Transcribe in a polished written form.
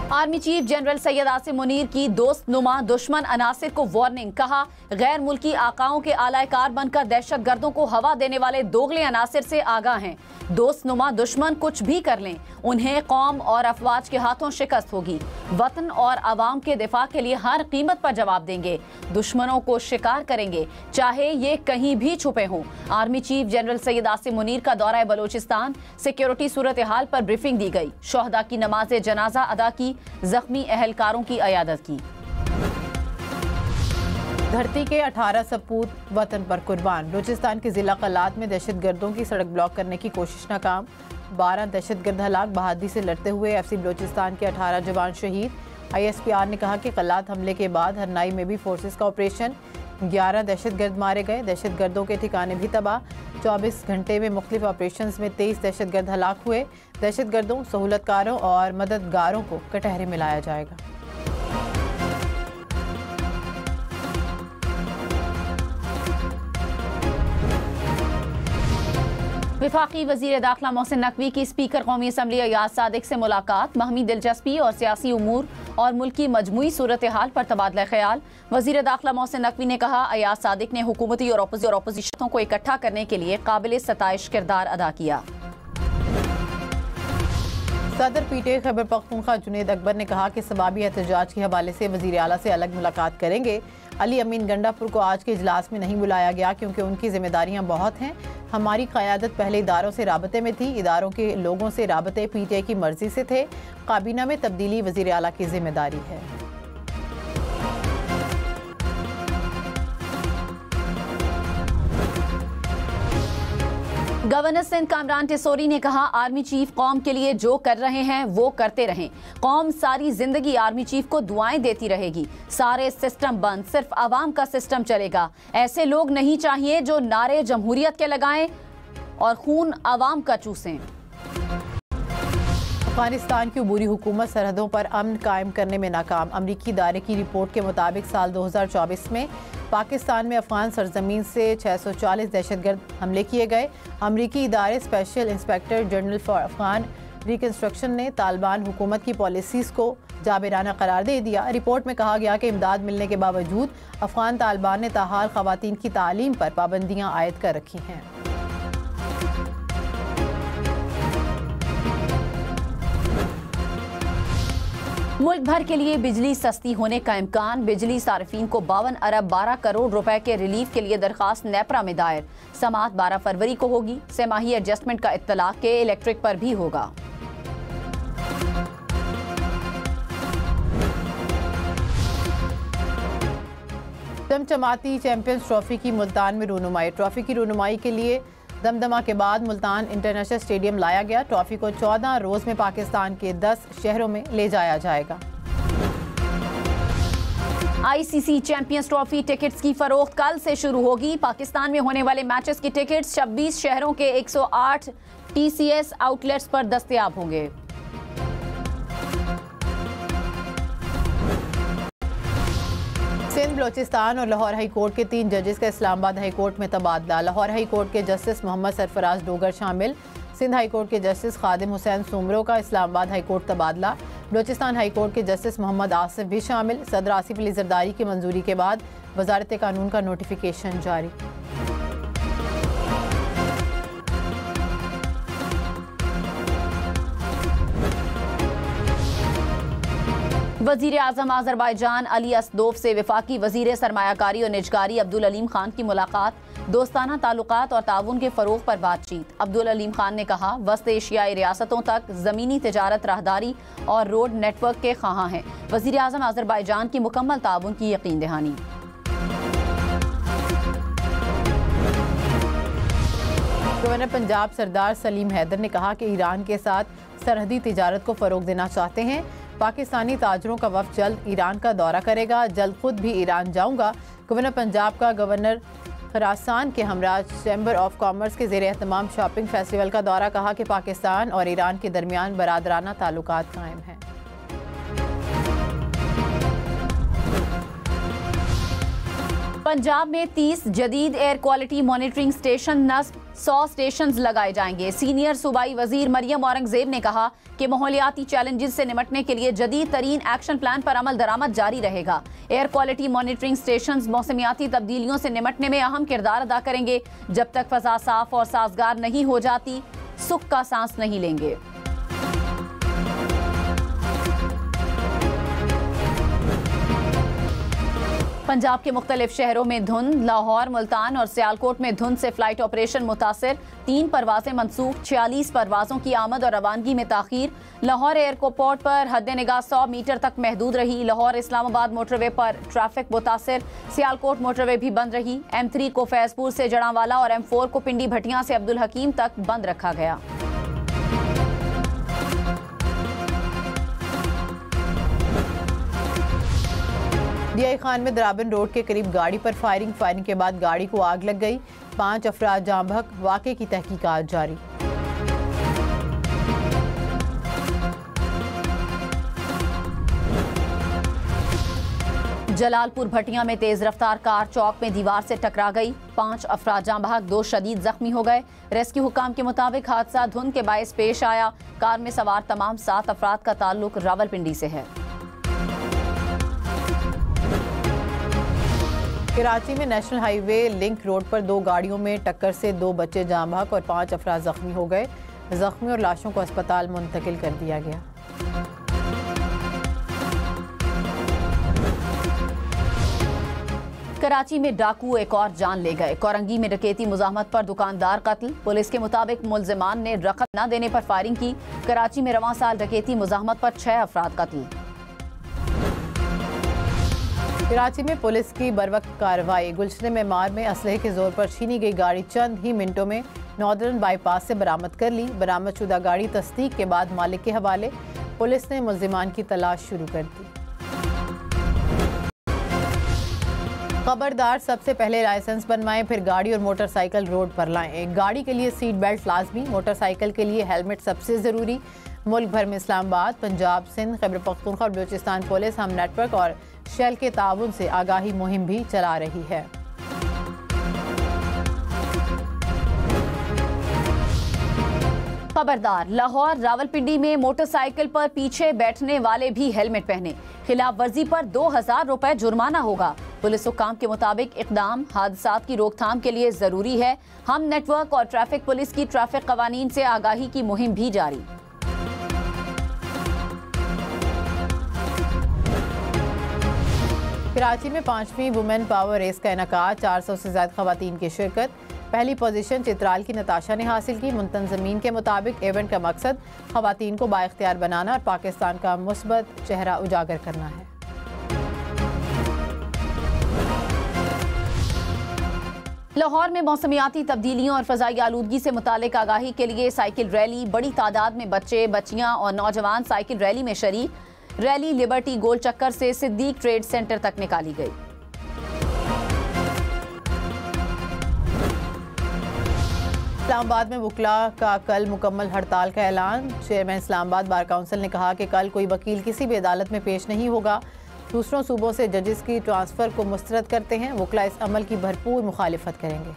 Army chief general Syed Asim Munir की दोस्त नुमा दुश्मन अनासिर को वार्निंग। कहा, गैर मुल्की आकाओं के आलाकार बनकर दहशत गर्दों को हवा देने वाले दोगले अनासिर से आगाह हैं। दोस्त नुमा दुश्मन कुछ भी कर लें, उन्हें कौम और अफवाज के हाथों शिकस्त होगी। वतन और अवाम के दिफा के लिए हर कीमत पर जवाब देंगे। दुश्मनों को शिकार करेंगे, चाहे ये कहीं भी छुपे हों। Army chief general Syed Asim Munir का दौरा बलोचिस्तान, सिक्योरिटी सूरत हाल पर ब्रीफिंग दी गई। शोहदा की नमाज जनाजा अदा की, जख्मी अहलकारों की अयादत की। धरती के 18 सपूत वतन पर कुर्बान। बलूचिस्तान के जिला कलात में दहशत गर्दों की सड़क ब्लॉक करने की कोशिश नाकाम। 12 दहशत गर्द हलाक। बहादुरी से लड़ते हुए FC बलूचिस्तान के 18 जवान शहीद। ISPR ने कहा कि कलात हमले के बाद हरनाई में भी फोर्सेस का ऑपरेशन। 11 दहशत गर्द मारे गए। दहशत गर्दों के ठिकाने भी तबाह। 24 घंटे में मुख्तलिफ ऑपरेशन में 23 दहशत गर्द हलाक हुए। दहशत गर्दों, सहूलतकारों और मददगारों को कटहरे में लाया जाएगा। वफाकी वजीर दाखिला मोहसिन नकवी की स्पीकर कौमी असम्बली अयाज सादिक से मुलाकात। महमी दिलचस्पी और सियासी उमूर और मुल्की मजमूई सूरत हाल पर तबादला ख्याल। वजीर दाखिला मोहसिन नकवी ने कहा, अयाज सादिक ने हुकूमती और अपोजिशन को इकट्ठा करने के लिए काबिल सताइश किरदार अदा किया। सदर PTI खैबर पख्तूनख्वा जुनैद अकबर ने कहा कि सबाबी एहतजाज के हवाले से वज़ीर आला से अलग मुलाकात करेंगे। अली अमीन गंडापुर को आज के इजलास में नहीं बुलाया गया क्योंकि उनकी जिम्मेदारियां बहुत हैं। हमारी क़यादत पहले इदारों से राबते में थी, इदारों के लोगों से राबते PTI की मर्जी से थे। काबीना में तब्दीली वज़ीर आला की जिम्मेदारी है। गवर्नर सिंध कामरान टिसोरी ने कहा, आर्मी चीफ कौम के लिए जो कर रहे हैं वो करते रहें। कौम सारी जिंदगी आर्मी चीफ को दुआएं देती रहेगी। सारे सिस्टम बंद, सिर्फ आवाम का सिस्टम चलेगा। ऐसे लोग नहीं चाहिए जो नारे जमहूरियत के लगाएं और खून आवाम का चूसें। अफगानिस्तान की अबूरी हुकूमत सरहदों पर अमन कायम करने में नाकाम। अमरीकी इदारे की रिपोर्ट के मुताबिक साल 2024 में पाकिस्तान में अफगान सरजमीन से 640 दहशतगर्द हमले किए गए। अमरीकी इदारे special inspector general for Afghan reconstruction ने तालिबान हुकूमत की पॉलिसीज़ को जाबिराना करार दे दिया। रिपोर्ट में कहा गया कि इमदाद मिलने के बावजूद अफगान तालिबान ने ताहाल ख़वातीन की तालीम पर पाबंदियाँ आयद कर रखी हैं। मुल्क भर के लिए बिजली सस्ती होने का इम्कान। बिजली सार्फिन को 52 अरब 12 करोड़ रुपए के रिलीफ के लिए दरखास्त नेपरा में दायर। समाअत 12 फरवरी को होगी। सेमाही एडजस्टमेंट का इत्तला के इलेक्ट्रिक पर भी होगा। चमचमाती चैंपियंस ट्रॉफी की मुल्तान में रूनुमाई। ट्रॉफी की रूनुमाई के लिए दमदमा के बाद मुल्तान इंटरनेशनल स्टेडियम लाया गया। ट्रॉफी को 14 रोज में पाकिस्तान के 10 शहरों में ले जाया जाएगा। ICC चैंपियंस ट्रॉफी टिकट्स की फरोख्त कल से शुरू होगी। पाकिस्तान में होने वाले मैचेस की टिकट्स 26 शहरों के 108 TCS आउटलेट्स पर दस्तयाब होंगे। सिंध, बलूचिस्तान और लाहौर हाई कोर्ट के 3 जजेस का इस्लामाबाद हाई कोर्ट में तबादला। लाहौर हाई कोर्ट के जस्टिस मोहम्मद सरफराज डोगर शामिल। सिंध हाई कोर्ट के जस्टिस खादिम हुसैन सुमरो का इस्लामाबाद हाई कोर्ट तबादला। बलूचिस्तान हाई कोर्ट के जस्टिस मोहम्मद आसिफ भी शामिल। सदर आसिफ अली जरदारी की मंजूरी के बाद वजारत कानून का नोटिफिकेशन जारी। वजीर आजम अजरबैजान अली असदोफ से वफाकी वजीर सरमायाकारी और निजकारी अब्दुल अलीम खान की मुलाकात। दोस्ताना ताल्लुकात और ताउन के फरोग पर बातचीत। अब्दुल अलीम खान ने कहा, वस्त एशियाई रियासतों तक ज़मीनी तिजारत, राहदारी और रोड नेटवर्क के ख़्वाहां हैं। वजीर आजम अजरबैजान की मुकम्मल ताउन की यकीन दहानी। गवर्नर पंजाब सरदार सलीम हैदर ने कहा कि ईरान के साथ सरहदी तिजारत को फ़रोग देना चाहते हैं। पाकिस्तानी ताजरों का वफ़द जल्द ईरान का दौरा करेगा। जल्द खुद भी ईरान जाऊंगा। गवर्नर पंजाब का गवर्नर खरासान के हमरा चैम्बर ऑफ कॉमर्स के ज़ेर एहतमाम शॉपिंग फेस्टिवल का दौरा। कहा कि पाकिस्तान और ईरान के दरमियान बरादराना ताल्लुकात कायम हैं। पंजाब में 30 जदीद एयर क्वालिटी मॉनिटरिंग स्टेशन नस्ब 100 स्टेशन लगाए जाएंगे। सीनियर सूबाई वजीर मरियम औरंगजेब ने कहा कि माहौलियाती चैलेंजेस से निपटने के लिए जदीद तरीन एक्शन प्लान पर अमल दरामद जारी रहेगा। एयर क्वालिटी मॉनिटरिंग स्टेशन मौसमियाती तब्दीलियों से निपटने में अहम किरदार अदा करेंगे। जब तक फजा साफ और साजगार नहीं हो जाती, सुख का सांस नहीं लेंगे। पंजाब के मुख्तलिफ शहरों में धुंध, लाहौर, मुल्तान और सियालकोट में धुंध से फ्लाइट ऑपरेशन मुतासिर, 3 परवाजें मनसूख, 46 परवाजों की आमद और रवानगी में ताखीर। लाहौर एयरपोर्ट पर हद निगाह 100 मीटर तक महदूद रही। लाहौर इस्लामाबाद मोटरवे पर ट्रैफिक मुतासिर, सियालकोट मोटरवे भी बंद रही। M3 को फैजपुर से जड़ांवाला और M4 को पिंडी भटियां से अब्दुल हकीम तक बंद रखा गया। DI खान में द्राबिन रोड के करीब गाड़ी पर फायरिंग के बाद गाड़ी को आग लग गई। 5 अफराद जाँ बहक, वाक़े की तहकीकात जारी। जलालपुर भटिया में तेज रफ्तार कार चौक में दीवार से टकरा गई। 5 अफराद जाँ बहक, 2 शदीद जख्मी हो गए। रेस्क्यू हुकाम के मुताबिक हादसा धुंध के बायस पेश आया। कार में सवार तमाम 7 अफराद का ताल्लुक रावलपिंडी से है। कराची में नेशनल हाईवे लिंक रोड पर 2 गाड़ियों में टक्कर से 2 बच्चे जाँ बहक और 5 अफराद जख्मी हो गए। जख्मी और लाशों को अस्पताल मुंतकिल कर दिया गया। कराची में डाकू एक और जान ले गए। कोरंगी में डकैती मुजाहमत पर दुकानदार कत्ल। पुलिस के मुताबिक मुलजिमान ने रकम न देने पर फायरिंग की। कराची में रवां साल डकैती मुजाहमत पर 6 अफराद कत्ल। कराची में पुलिस की बरवक्त कार्रवाई। गुलशन मेमार में असलहे के जोर पर छीनी गई गाड़ी चंद ही मिनटों में नॉर्दर्न बाईपास से बरामद कर ली। बरामदशुदा गाड़ी तस्दीक के बाद मालिक के हवाले। पुलिस ने मुल्जिमान की तलाश शुरू कर दी। खबरदार, सबसे पहले लाइसेंस बनवाएं, फिर गाड़ी और मोटरसाइकिल रोड पर लाएं। गाड़ी के लिए सीट बेल्ट लाजमी, मोटरसाइकिल के लिए हेलमेट सबसे ज़रूरी। मुल्क भर में इस्लामाबाद, पंजाब, सिंध, खैबर पख्तूनख्वा और बलूचिस्तान पुलिस हम नेटवर्क और शेल के ताउन से आगाही मुहिम भी चला रही है। खबरदार, लाहौर रावलपिंडी में मोटरसाइकिल पर पीछे बैठने वाले भी हेलमेट पहने। खिलाफ वर्जी पर 2000 रुपए जुर्माना होगा। पुलिस हुकाम के मुताबिक इकदाम हादसात की रोकथाम के लिए जरूरी है। हम नेटवर्क और ट्रैफिक पुलिस की ट्रैफिक कवानीन से आगाही की मुहिम भी जारी। कराची में 5वीं वुमेन पावर रेस का इनेकाद, 400 से ज्यादा खवातीन की शिरकत। पहली पोजीशन चित्राल की नताशा ने हासिल की। मुंतजमीन के मुताबिक इवेंट का मकसद खवातीन को बाइख्तियार बनाना और पाकिस्तान का मुस्बत चेहरा उजागर करना है। लाहौर में मौसमियाती तब्दीलियों और फजाई आलूदगी से मुतालिक आगाही के लिए साइकिल रैली। बड़ी तादाद में बच्चे, बच्चियां और नौजवान साइकिल रैली में शरीक। रैली लिबर्टी गोल चक्कर से सिद्दीक ट्रेड सेंटर तक निकाली गई। इस्लामाबाद में वकला का कल मुकम्मल हड़ताल का ऐलान। चेयरमैन इस्लामाबाद बार काउंसिल ने कहा कि कल कोई वकील किसी भी अदालत में पेश नहीं होगा। दूसरों सूबों से जजेस की ट्रांसफ़र को मुस्तरद करते हैं। वकला इस अमल की भरपूर मुखालिफत करेंगे।